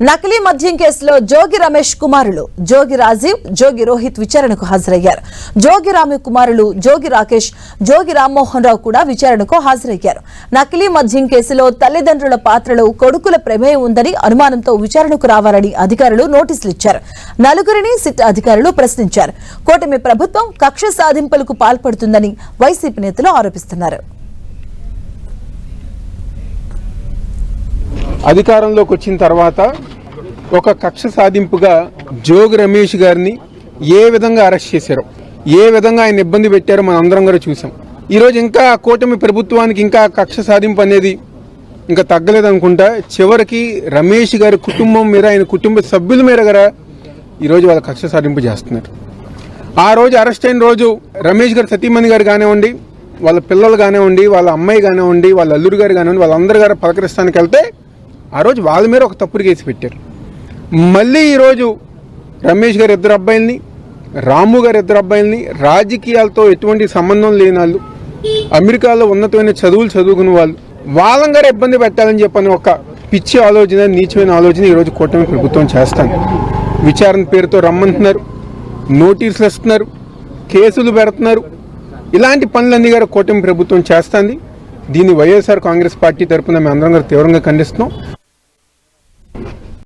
నకిలీ మద్యం కేసులో జోగి రమేష్ కుమారులు జోగి రాజీవ్, జోగి రోహిత్ విచారణకు హాజరయ్యారు. జోగి రాము కుమారులు జోగి రాకేష్, జోగి రామ్మోహన్ రావు కూడా విచారణకు హాజరయ్యారు. నకిలీ మద్యం కేసులో తల్లిదండ్రుల పాత్రలో కొడుకుల ప్రమేయం ఉందని అనుమానంతో విచారణకు రావాలని అధికారులు నోటీసులు ఇచ్చారు. నలుగురిని సిట్ అధికారులు ప్రశ్నించారు. కూటమి ప్రభుత్వం కక్ష సాధింపులకు పాల్పడుతుందని వైసీపీ నేతలు ఆరోపిస్తున్నారు. అధికారంలోకి వచ్చిన తర్వాత ఒక కక్ష సాధింపుగా జోగి రమేష్ గారిని ఏ విధంగా అరెస్ట్ చేశారో, ఏ విధంగా ఆయన ఇబ్బంది పెట్టారో మనం అందరం కూడా చూసాం. ఈరోజు ఇంకా కూటమి ప్రభుత్వానికి ఇంకా కక్ష సాధింపు అనేది ఇంకా తగ్గలేదనుకుంటా. చివరికి రమేష్ గారి కుటుంబం మీద, ఆయన కుటుంబ సభ్యుల మీద కూడా ఈరోజు వాళ్ళ కక్ష సాధింపు చేస్తున్నారు. ఆ రోజు అరెస్ట్ అయిన రోజు రమేష్ గారు సతీమణి గారు కానివ్వండి, వాళ్ళ పిల్లలు కానివ్వండి, వాళ్ళ అమ్మాయి కానివ్వండి, వాళ్ళ అల్లుడు గారు కానివ్వండి, వాళ్ళందరూ గారు పలకరిస్తానికి వెళ్తే ఆ రోజు వాళ్ళ మీద ఒక తప్పుడు కేసు పెట్టారు. మళ్ళీ ఈరోజు రమేష్ గారు ఇద్దరు అబ్బాయిల్ని, రాము గారు ఇద్దరు అబ్బాయిల్ని, రాజకీయాలతో ఎటువంటి సంబంధం లేని వాళ్ళు, అమెరికాలో ఉన్నతమైన చదువులు చదువుకున్న వాళ్ళు, వాళ్ళని గారు ఇబ్బంది పెట్టాలని చెప్పని ఒక పిచ్చి ఆలోచన, నీచమైన ఆలోచన ఈరోజు కూటమి ప్రభుత్వం చేస్తాను. విచారణ పేరుతో రమ్మంటున్నారు, నోటీసులు ఇస్తున్నారు, కేసులు పెడుతున్నారు. ఇలాంటి పనులన్నీ గారు కూటమి ప్రభుత్వం చేస్తుంది. దీన్ని వైఎస్ఆర్ కాంగ్రెస్ పార్టీ తరఫున మేము అందరం తీవ్రంగా ఖండిస్తున్నాం.